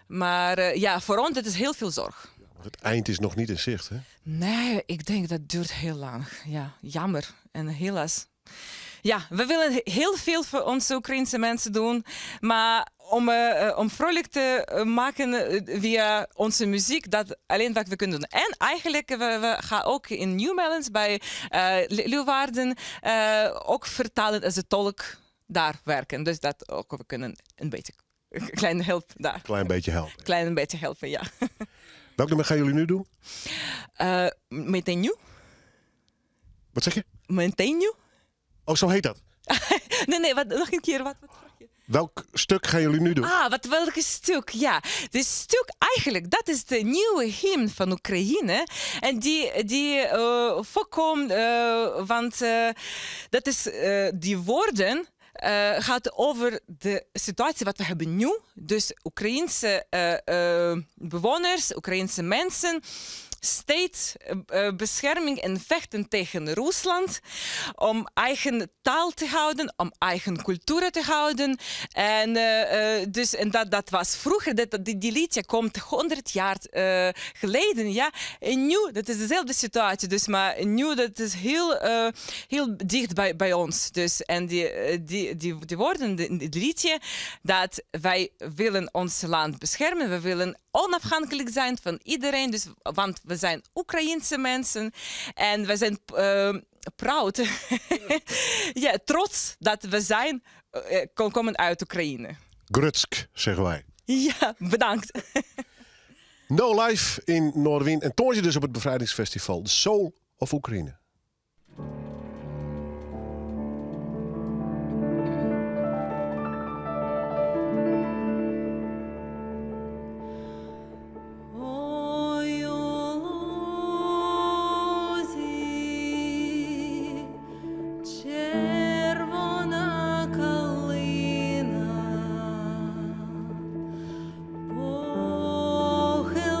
Maar ja, voor ons het is heel veel zorg. Het eind is nog niet in zicht, hè? Nee, ik denk dat duurt heel lang. Ja, jammer en helaas. Ja, we willen heel veel voor onze Oekraïnse mensen doen, maar om vrolijk te maken via onze muziek, dat alleen wat we kunnen doen. En eigenlijk, we gaan ook in Nieuw-Mellens bij Leeuwarden ook vertalen als een tolk daar werken. Dus dat ook, we kunnen een beetje kleine hulp daar. Klein beetje helpen. Klein beetje helpen, ja. Welk nummer gaan jullie nu doen? Meteen. Wat zeg je? Meteen. Oh, zo heet dat? Nee, nog een keer. Wat vraag je? Welk stuk gaan jullie nu doen? Welk stuk? Ja, dit stuk eigenlijk, dat is de nieuwe hymn van Oekraïne. En die voorkomt, want dat is die woorden gaat over de situatie wat we hebben nu. Dus Oekraïense bewoners, Oekraïense mensen, steeds bescherming en vechten tegen Rusland, om eigen taal te houden, om eigen cultuur te houden. En, dat was vroeger, die liedje komt 100 jaar geleden. Ja? En nu, dat is dezelfde situatie, dus, maar nu dat is heel dicht bij ons. Dus, en die woorden, die liedje, dat wij willen ons land beschermen, we willen onafhankelijk zijn van iedereen. Dus, want we zijn Oekraïense mensen en we zijn proud, ja, trots dat we zijn, komen uit Oekraïne. Grutsk, zeggen wij. Ja, bedankt. No Life in Noordwien. En toon je dus op het bevrijdingsfestival The Soul of Oekraïne. Ой, у лузі червона калина похилилася.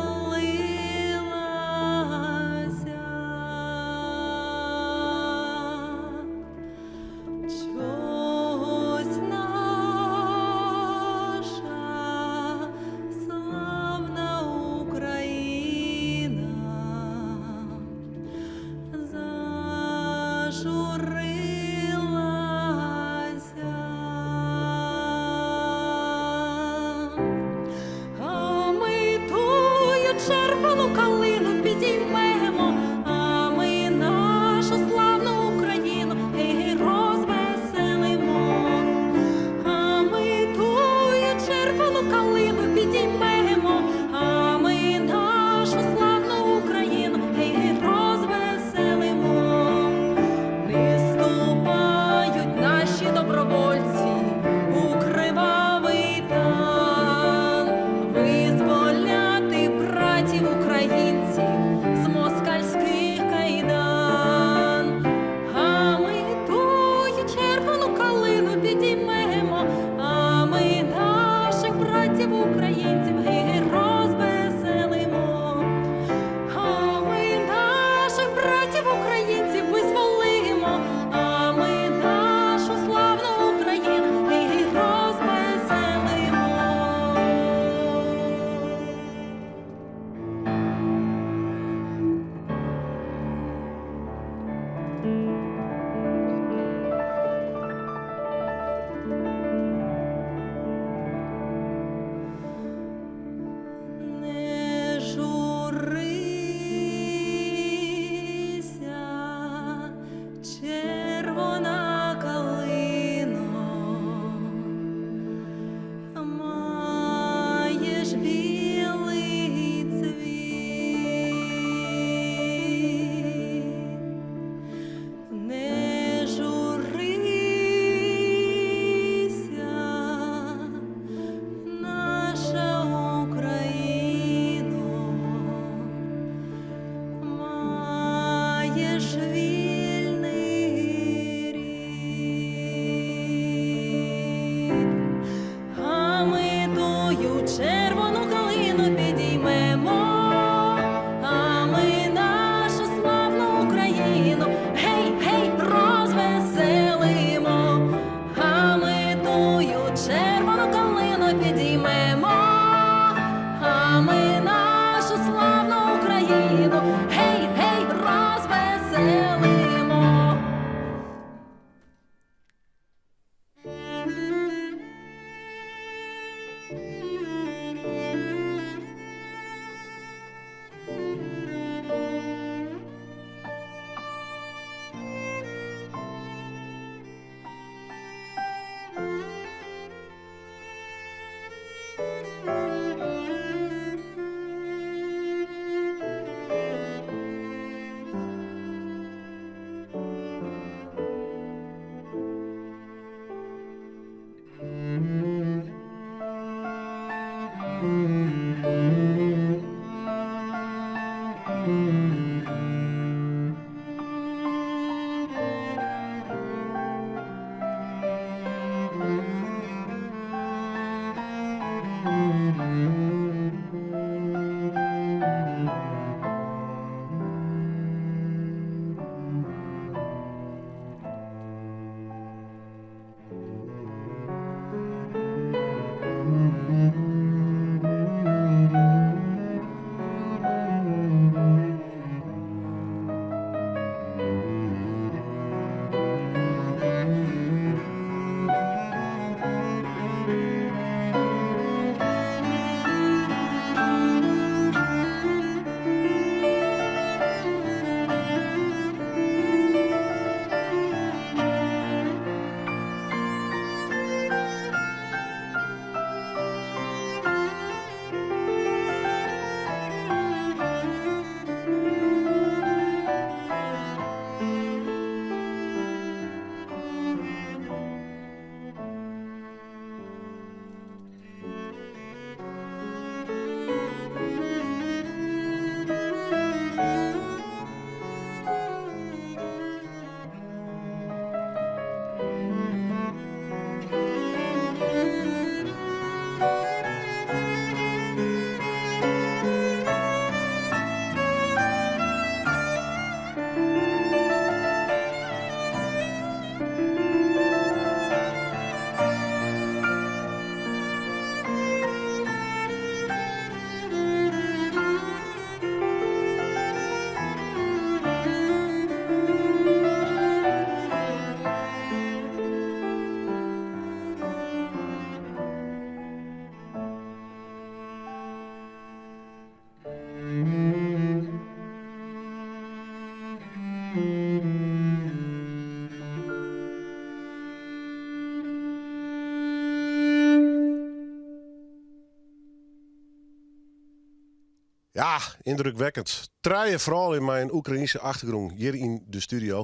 Ja, indrukwekkend. Treien vooral in mijn Oekraïnse achtergrond hier in de studio.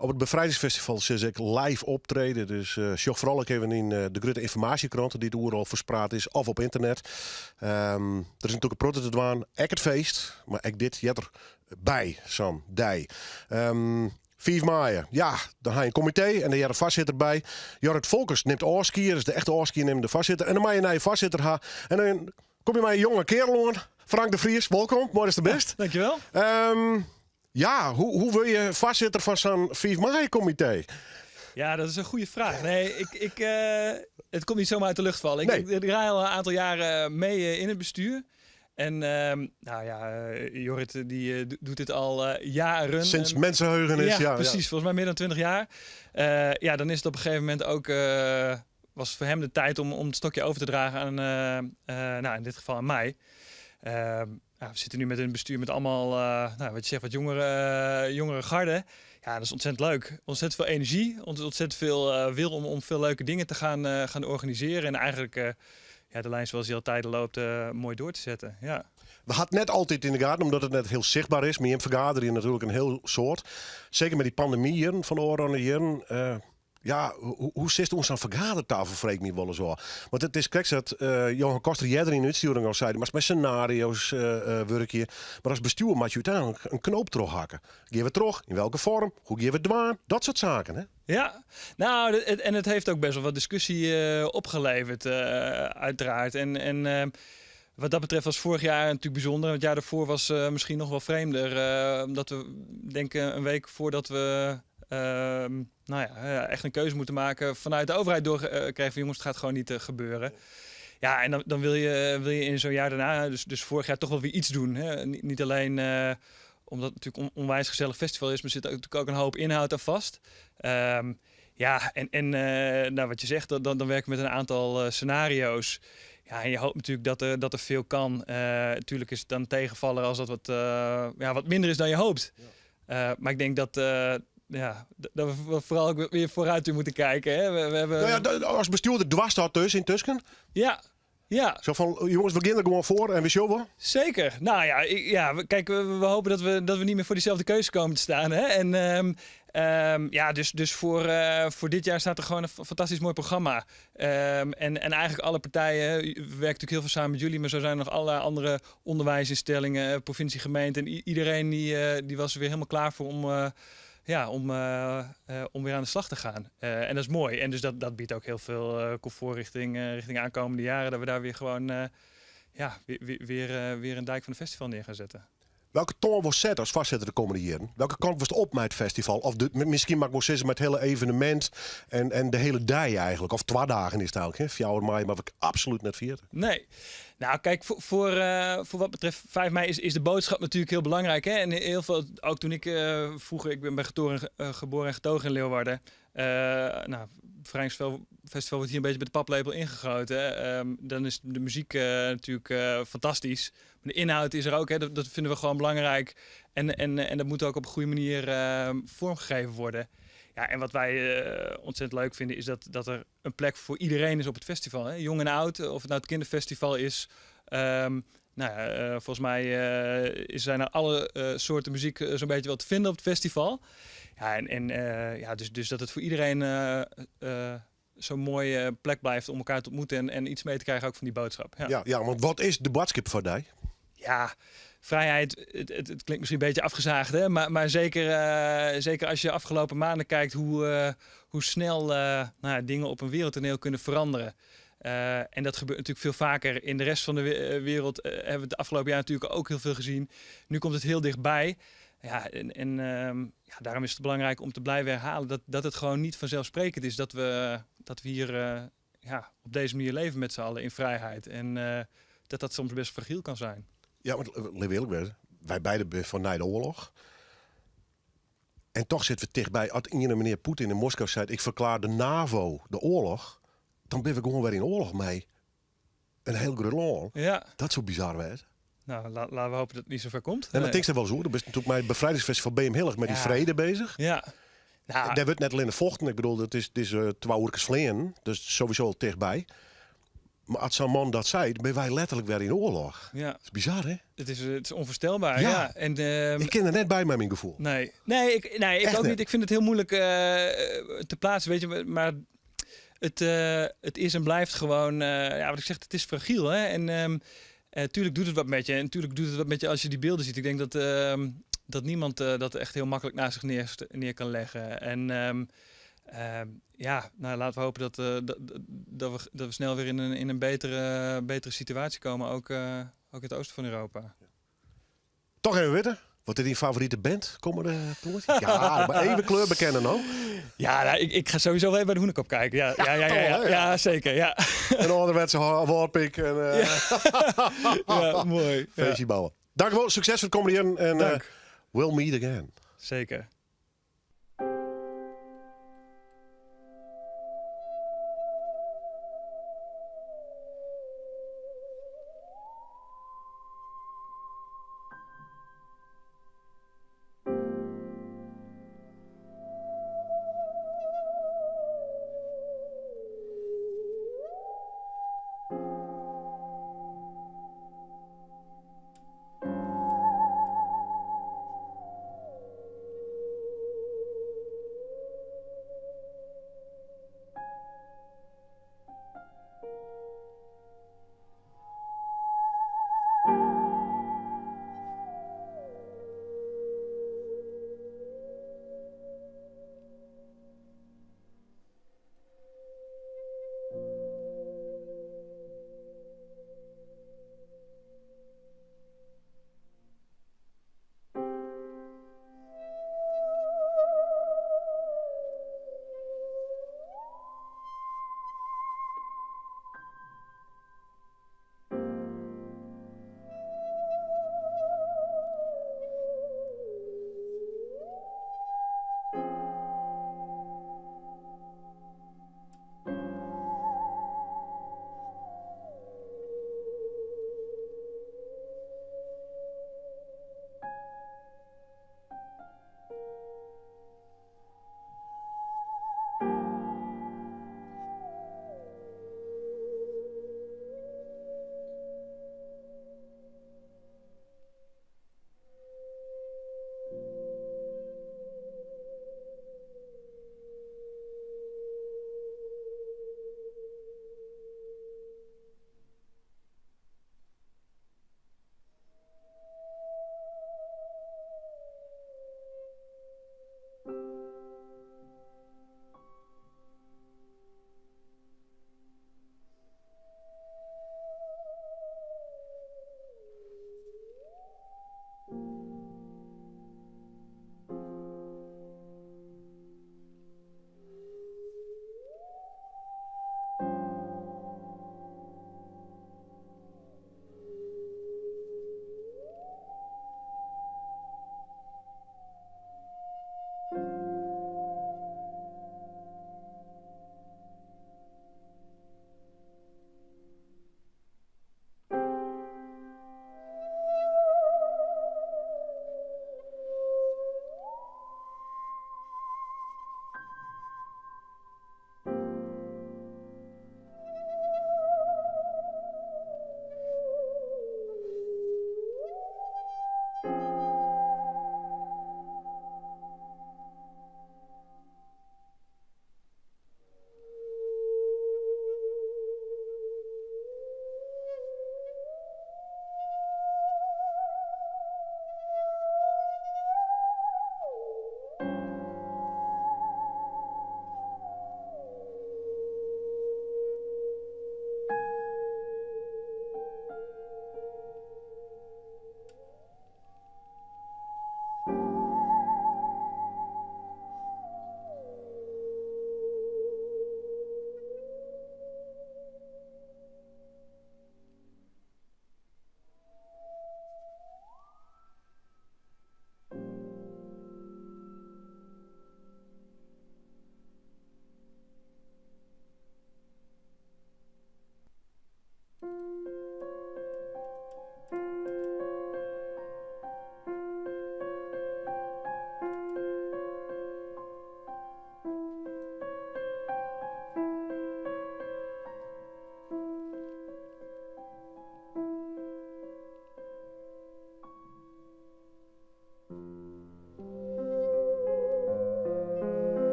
Op het Bevrijdingsfestival zit ik live optreden. Dus zoek vooral ook even in de grote informatiekrant die overal verspreid is. Of op internet. Er is natuurlijk een prototype dwaan. Ek het feest. Maar ik dit jetter bij. Sam, dij. 5 mei, ja, dan ga je een comité en dan heb je een voorzitter bij. Jorrit Volkers neemt oorskier, dus de echte oorskier neemt de voorzitter. En dan mag je naar je voorzitter gaan. En dan kom je met een jonge kerel aan. Frank de Vries, welkom, mooi is de best. Dankjewel. Ja, hoe wil je voorzitter van zo'n 5 mei-comité? Ja, dat is een goede vraag. Nee, het komt niet zomaar uit de lucht vallen. Nee. Ik draai al een aantal jaren mee in het bestuur. En Jorrit die doet dit al jaren. Sinds mensenheugenis, ja, ja. precies. Volgens mij meer dan 20 jaar. Dan is het op een gegeven moment ook... was voor hem de tijd om het stokje over te dragen aan, in dit geval aan mij. We zitten nu met een bestuur met allemaal, wat je zegt, wat jongere garden. Ja, dat is ontzettend leuk. Ontzettend veel energie. Ontzettend veel wil om veel leuke dingen te gaan organiseren. En eigenlijk de lijn zoals die al tijden loopt mooi door te zetten. Ja. We hadden net altijd in de gaten, omdat het net heel zichtbaar is. Maar in vergaderingen natuurlijk een heel soort. Zeker met die pandemie hier van de oorlog hier. Hoe zit ons aan vergadertafel, vreek me wel eens wel. Want het is, kijk, dat Johan Koster eerder in de uitsturing al zei, maar met scenario's werk je. Maar als bestuur moet je uiteindelijk een knoop terughakken. Geef het terug, in welke vorm, hoe geef het dwaan, dat soort zaken, hè? Ja, nou, en het heeft ook best wel wat discussie opgeleverd, uiteraard. Wat dat betreft was vorig jaar natuurlijk bijzonder. Het jaar daarvoor was misschien nog wel vreemder. Omdat we, denk ik, een week voordat we echt een keuze moeten maken vanuit de overheid doorkregen van jongens, het gaat gewoon niet gebeuren. Ja, en dan wil je in zo'n jaar daarna, dus vorig jaar toch wel weer iets doen. Hè? Niet alleen omdat het natuurlijk een onwijs gezellig festival is, maar er zit natuurlijk ook een hoop inhoud aan vast. Wat je zegt, dan werken we met een aantal scenario's. Ja, en je hoopt natuurlijk dat er veel kan. Natuurlijk is het dan tegenvaller als dat wat minder is dan je hoopt. Ja. Maar ik denk dat we vooral ook weer vooruit moeten kijken. Hè? We hebben... als bestuurder dwars dat dus in Tusken. Ja. Ja. Zo van, jongens, we beginnen gewoon voor en we showen. Zeker. Nou ja, kijk, we hopen dat we niet meer voor diezelfde keuze komen te staan. Hè? En dus voor dit jaar staat er gewoon een fantastisch mooi programma. En eigenlijk alle partijen, we werken natuurlijk heel veel samen met jullie, maar zo zijn er nog allerlei andere onderwijsinstellingen, provincie, gemeente. En iedereen die was er weer helemaal klaar voor om weer aan de slag te gaan. En dat is mooi. En dus dat biedt ook heel veel comfort richting aankomende jaren. Dat we daar weer gewoon weer een dijk van het festival neer gaan zetten. Welke toon was zet als vastzetter de komende jaren? Welke kant was het op met het festival? Of misschien mag ik wel zeggen met het hele evenement en de hele dag eigenlijk. Of 2 dagen is het eigenlijk. 4 mei, maar ik absoluut net vieren. Nee. Nou, kijk, voor wat betreft 5 mei is de boodschap natuurlijk heel belangrijk. Hè? En heel veel, ook toen ik vroeger, ik ben geboren en getogen in Leeuwarden. Bevrijdingsfestival wordt hier een beetje met de paplepel ingegoten. Hè? Dan is de muziek natuurlijk fantastisch. Maar de inhoud is er ook, hè? Dat vinden we gewoon belangrijk. En dat moet ook op een goede manier vormgegeven worden. Ja, en wat wij ontzettend leuk vinden is dat er een plek voor iedereen is op het festival. Hè? Jong en oud, of het nou het kinderfestival is. Volgens mij zijn er alle soorten muziek zo'n beetje wel te vinden op het festival. Ja, dus dat het voor iedereen zo'n mooie plek blijft om elkaar te ontmoeten en iets mee te krijgen ook van die boodschap. Ja, want wat is de boodschap voor jij? Ja, vrijheid, het klinkt misschien een beetje afgezaagd, hè? Maar zeker als je afgelopen maanden kijkt hoe snel dingen op een wereldtoneel kunnen veranderen. En dat gebeurt natuurlijk veel vaker in de rest van de wereld. Hebben we het de afgelopen jaar natuurlijk ook heel veel gezien. Nu komt het heel dichtbij. Ja, daarom is het belangrijk om te blijven herhalen dat het gewoon niet vanzelfsprekend is dat we hier op deze manier leven met z'n allen in vrijheid. En dat soms best fragiel kan zijn. Ja, want laten we eerlijk zijn. Wij beiden van na de oorlog. En toch zitten we dichtbij. Als meneer Poetin in Moskou zei, ik verklaar de NAVO de oorlog. Dan ben ik gewoon weer in oorlog mee. Een heel groot land. Ja. Dat is zo bizar werd. Nou, laten we hopen dat het niet zo ver komt. Nee, maar het is er wel zo. Dat is natuurlijk mijn bevrijdingsfestival ben je heel erg met die vrede bezig. Ja. Nou, daar wordt net alleen de vochten. Ik bedoel, het is 2 uur geleden. Dus sowieso al dichtbij. Maar als zo'n man dat zei, dan ben wij letterlijk weer in oorlog. Ja, Dat is bizar, hè? het is onvoorstelbaar. Ja. Ja. En, Ik ken er net bij met mijn gevoel. nee, ik Echt ook niet. niet. Ik vind het heel moeilijk te plaatsen, weet je. Maar het is en blijft gewoon, ja, wat ik zeg, het is fragiel. Hè? En tuurlijk doet het wat met je. En natuurlijk doet het wat met je als je die beelden ziet. Ik denk dat niemand dat echt heel makkelijk naast zich neer kan leggen. En ja, nou, laten we hopen dat we snel weer in een betere situatie komen. Ook in het oosten van Europa. Toch even weten. Wat is die favoriete band? Komende toer? Ja, maar even kleur bekennen dan. Ja, nou, ik ga sowieso wel even bij de Hoenekop kijken. Ja, toch wel, hè? ja, zeker. Ja. Een ouderwetse warpik en Ja, mooi. Ja, feestje bouwen. Dank wel, succes voor het komende jaar en Dank. we'll meet again. zeker.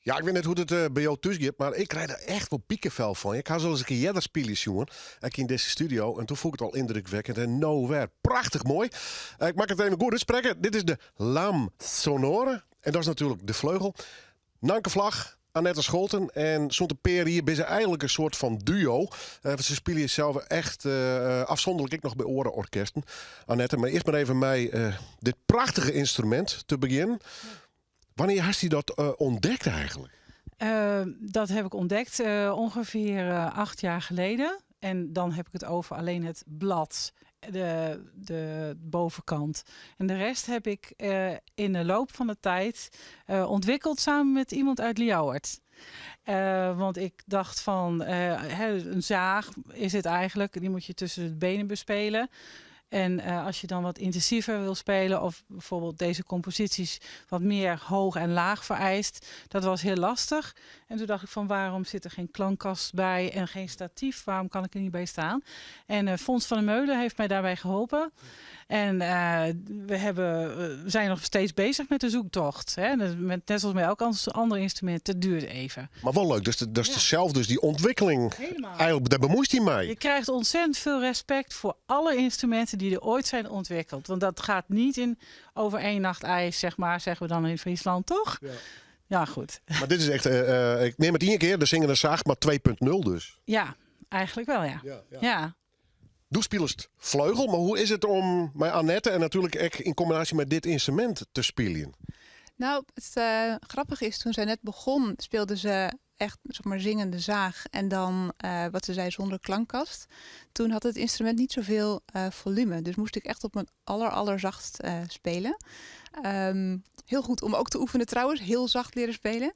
Ja, ik weet niet hoe het bij jou thuis gaat, maar ik krijg er echt wel piekenvel van. Ik had zo eens een keer eerder spelen, jongen. Ik in deze studio en toen vond ik het al indrukwekkend en nowhere. Prachtig mooi. Ik maak het even goed uitspreken. Dit is de Lam Sonore en dat is natuurlijk de vleugel. Nanke Vlag, Annette Scholten en Sonte Peer hier zijn eigenlijk een soort van duo. Ze spelen zelf echt afzonderlijk ik nog bij orenorkesten. Annette, maar eerst maar even mij dit prachtige instrument te beginnen. Wanneer hast je dat ontdekt eigenlijk? Dat heb ik ontdekt ongeveer 8 jaar geleden. En dan heb ik het over alleen het blad, de bovenkant. En de rest heb ik in de loop van de tijd ontwikkeld samen met iemand uit Ljouwert. Want ik dacht van, een zaag is het eigenlijk. Die moet je tussen de benen bespelen. En als je dan wat intensiever wil spelen of bijvoorbeeld deze composities wat meer hoog en laag vereist, dat was heel lastig. En toen dacht ik van waarom zit er geen klankkast bij en geen statief? Waarom kan ik er niet bij staan? En Fons van der Meulen heeft mij daarbij geholpen. En we zijn nog steeds bezig met de zoektocht. Hè? Net zoals met elk ander instrument, het duurt even. Maar wel leuk, dat is zelf dus die ontwikkeling. Helemaal. Eigenlijk, daar bemoeit hij mee. Je krijgt ontzettend veel respect voor alle instrumenten die er ooit zijn ontwikkeld. Want dat gaat niet in over 1 nacht ijs, zeg maar, zeggen we dan in Friesland, toch? Ja, ja goed. Maar dit is echt, ik neem het 1 keer, de zingende zaag, maar 2.0 dus. Ja, eigenlijk wel, ja. Ja. Doe spelest vleugel, maar hoe is het om met Annette en natuurlijk ook in combinatie met dit instrument te spelen? Nou, het grappige is, toen zij net begon, speelde ze echt zeg maar, zingende zaag. En dan, wat ze zei, zonder klankkast. Toen had het instrument niet zoveel volume. Dus moest ik echt op mijn allerzachtst spelen. Heel goed om ook te oefenen trouwens. Heel zacht leren spelen.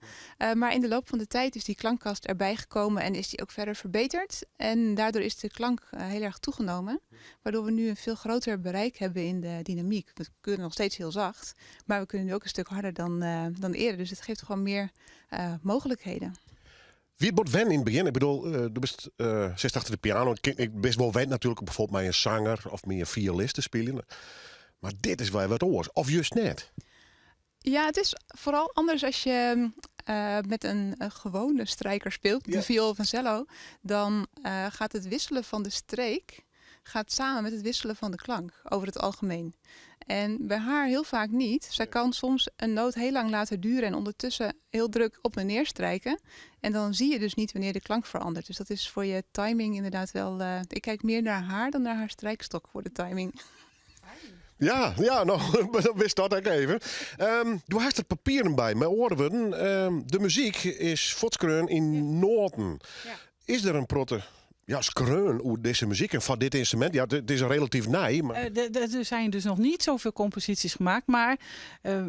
Maar in de loop van de tijd is die klankkast erbij gekomen. En is die ook verder verbeterd. En daardoor is de klank heel erg toegenomen. Waardoor we nu een veel groter bereik hebben in de dynamiek. We kunnen nog steeds heel zacht. Maar we kunnen nu ook een stuk harder dan eerder. Dus het geeft gewoon meer mogelijkheden. Wie het wordt wen in het begin? Ik bedoel, zit achter de piano. Ik best wel wend natuurlijk bijvoorbeeld met een zanger of met een violist te spelen. Maar dit is wel wat oors. Of juist net. Ja, het is vooral anders als je met een gewone strijker speelt, de viool of een cello. Dan gaat het wisselen van de streek gaat samen met het wisselen van de klank over het algemeen. En bij haar heel vaak niet. Zij kan soms een noot heel lang laten duren en ondertussen heel druk op en neer strijken. En dan zie je dus niet wanneer de klank verandert. Dus dat is voor je timing inderdaad wel... ik kijk meer naar haar dan naar haar strijkstok voor de timing. Ja, nou, dan wist dat ook even. Doe haast het papieren bij. Mijn oren. De muziek is Fotskreun in Noorden. Ja. Is er een protte... Ja, skreun hoe deze muziek en van dit instrument. Ja, het is relatief nij. Maar... Er zijn dus nog niet zoveel composities gemaakt. Maar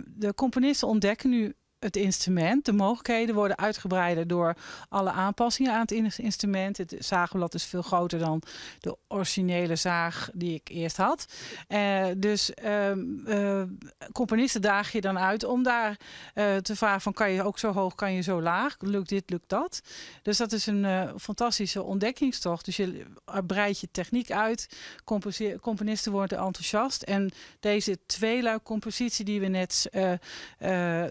de componisten ontdekken nu het instrument. De mogelijkheden worden uitgebreider door alle aanpassingen aan het instrument. Het zaagblad is veel groter dan de originele zaag die ik eerst had. Dus componisten daag je dan uit om daar te vragen van kan je ook zo hoog, kan je zo laag? Lukt dit, lukt dat? Dus dat is een fantastische ontdekkingstocht. Dus je breidt je techniek uit. Componisten worden enthousiast. En deze tweeluik compositie die we net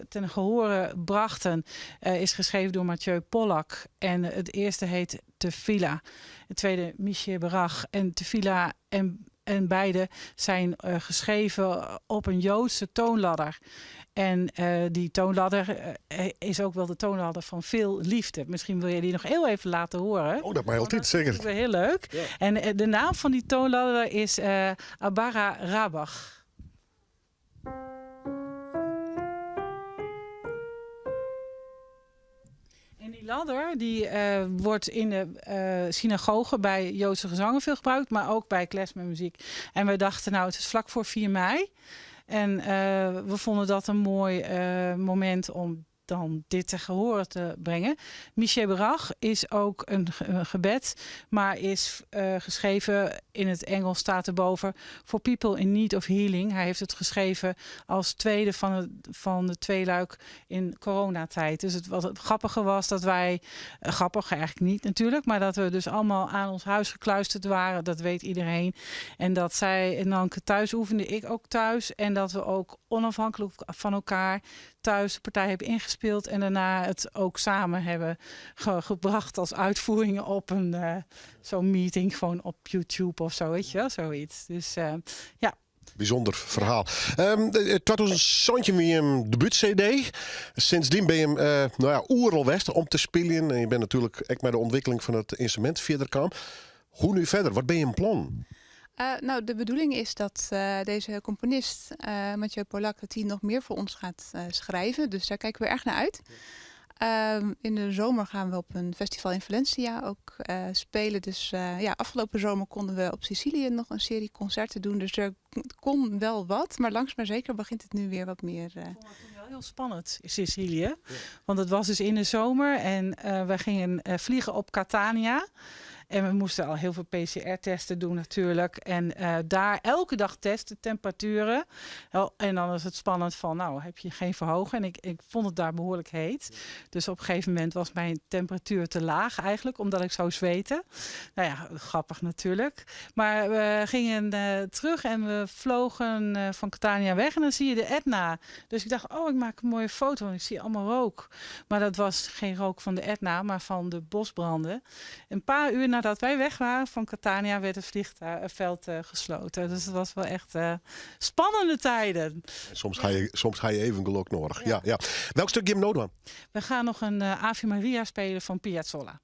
ten gehoor brachten, is geschreven door Mathieu Pollack. En het eerste heet Tefila. Het tweede Michel Berach. En Tefila en beide zijn geschreven op een Joodse toonladder. En die toonladder is ook wel de toonladder van veel liefde. Misschien wil je die nog heel even laten horen. Oh, dat mag altijd, zeker. Dat is wel heel leuk. Ja. En de naam van die toonladder is Abara Rabach. En die ladder die wordt in de synagoge bij Joodse gezangen veel gebruikt, maar ook bij klezmermuziek. En wij dachten, nou, het is vlak voor 4 mei. En we vonden dat een mooi moment om dan dit te horen te brengen. Michel Berach is ook een gebed, maar is geschreven in het Engels, staat erboven, for people in need of healing. Hij heeft het geschreven als tweede van de tweeluik in coronatijd. Dus wat het grappige was dat wij, grappig eigenlijk niet natuurlijk, maar dat we dus allemaal aan ons huis gekluisterd waren, dat weet iedereen. En dat zij en Nanke thuis oefende, ik ook thuis. En dat we ook onafhankelijk van elkaar thuis de partij hebben ingespeeld en daarna het ook samen hebben gebracht als uitvoeringen op een zo'n meeting, gewoon op YouTube of zo, weet je wel, zoiets. Dus ja. Bijzonder verhaal. Het was een zoontje met een debuut-CD. Sindsdien ben je oerl west om te spelen. En je bent natuurlijk ook met de ontwikkeling van het instrument verder kwam. Hoe nu verder? Wat ben je in plan? Nou, de bedoeling is dat deze componist, Mathieu Polak, dat hij nog meer voor ons gaat schrijven. Dus daar kijken we erg naar uit. In de zomer gaan we op een festival in Valencia ook spelen. Dus afgelopen zomer konden we op Sicilië nog een serie concerten doen. Dus er kon wel wat, maar langzaam maar zeker begint het nu weer wat meer. Ik vond het toen wel heel spannend in Sicilië. Ja. Want het was dus in de zomer en we gingen vliegen op Catania. En we moesten al heel veel PCR-testen doen natuurlijk. En daar elke dag testen, temperaturen. En dan is het spannend van, nou, heb je geen verhogen? En ik vond het daar behoorlijk heet. Dus op een gegeven moment was mijn temperatuur te laag eigenlijk, omdat ik zou zweten. Nou ja, grappig natuurlijk. Maar we gingen terug en we vlogen van Catania weg. En dan zie je de Etna. Dus ik dacht, ik maak een mooie foto. En ik zie allemaal rook. Maar dat was geen rook van de Etna, maar van de bosbranden. Een paar uur nadat wij weg waren van Catania werd het vliegveld gesloten. Dus het was wel echt spannende tijden. Soms ga je even geluk nodig. Ja. Welk stuk je hem nodig? We gaan nog een Ave Maria spelen van Piazzolla.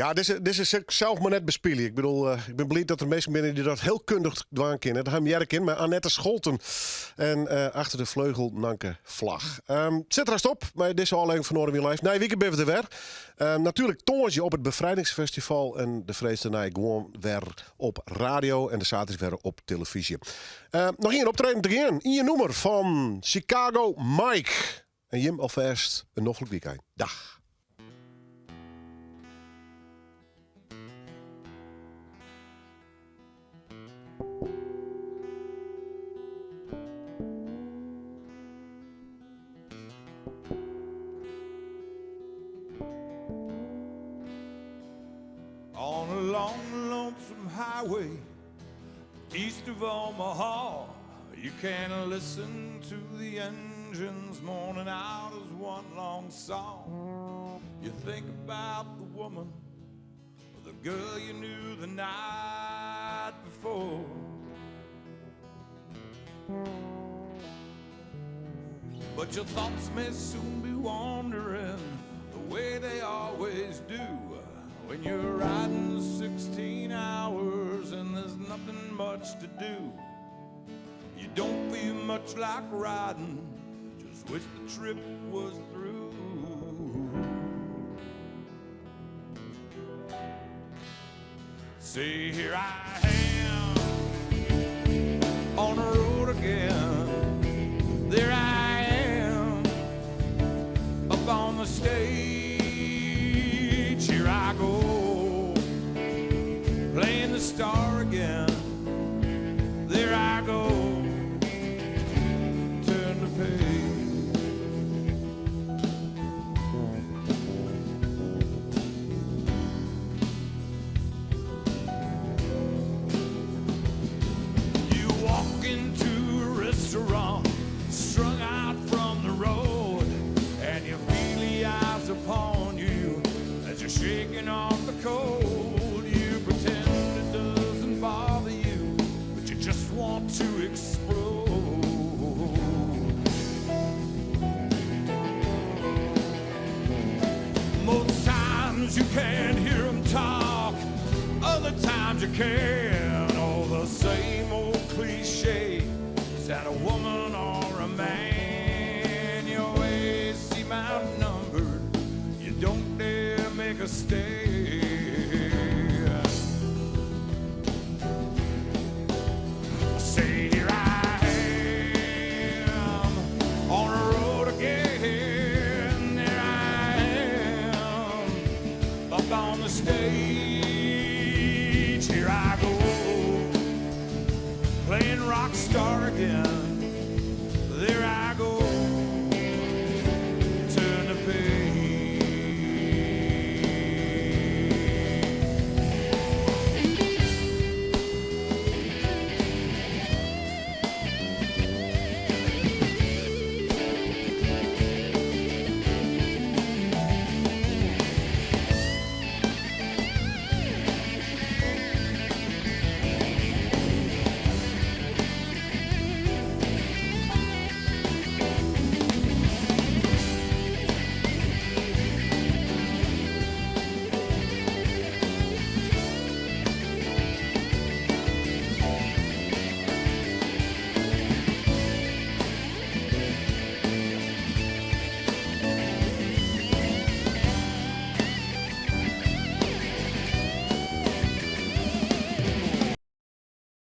Ja, dit is ik zelf maar net bespelen. Ik bedoel, ik ben blij dat er mensen binnen die dat heel kundig doen kunnen. Daar hebben we Jerk in, maar Annette Scholten. En achter de vleugel Nanke Vlag. Zit er op, maar dit is al alleen van Noorden Weer Live. Nee, weekend ben we er weer. Natuurlijk toonsje op het Bevrijdingsfestival. En de vrees daarna gewoon weer op radio. En de zaterdag weer op televisie. Nog één optreden te gaan. Ian Noemer van Chicago Mike. En Jim alvast een noggelijk weekend. Dag. On a long, lonesome highway east of Omaha, you can listen to the engines moaning out as one long song. You think about the woman or the girl you knew the night before. But your thoughts may soon be wandering the way they always do when you're riding 16 hours and there's nothing much to do. You don't feel much like riding, just wish the trip was through. See, here I am on the road again. There I am up on the stage. Here I go, playing the star again. There I go, turn the page. You walk into a restaurant, strung out from the road, and you feel the eyes upon you as you're shaking off the cold. You pretend it doesn't bother you, but you just want to explode. Most times you can't hear them talk, other times you can. Oh, the same old cliche, is that a woman or a man? Your ways seem outnumbered, you don't dare make a stay. Say, here I am on the road again. There I am up on the stage. Here I go, playing rock star again. There I go, turn the page.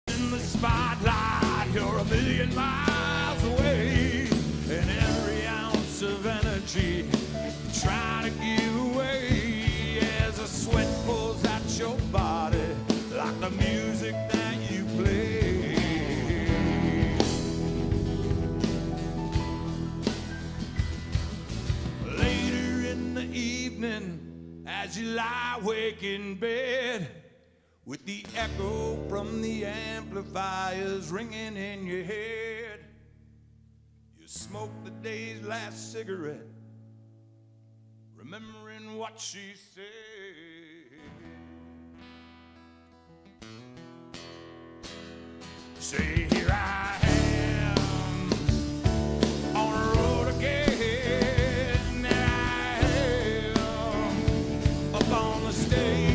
In the spotlight, you're a million miles away, and every ounce of energy trying to give away as the sweat pulls out your body like the music that you play. Later in the evening, as you lie awake in bed, with the echo from the amplifiers ringing in your head, you smoke the day's last cigarette, remembering what she said. Say, here I am on the road again. There I am up on the stage.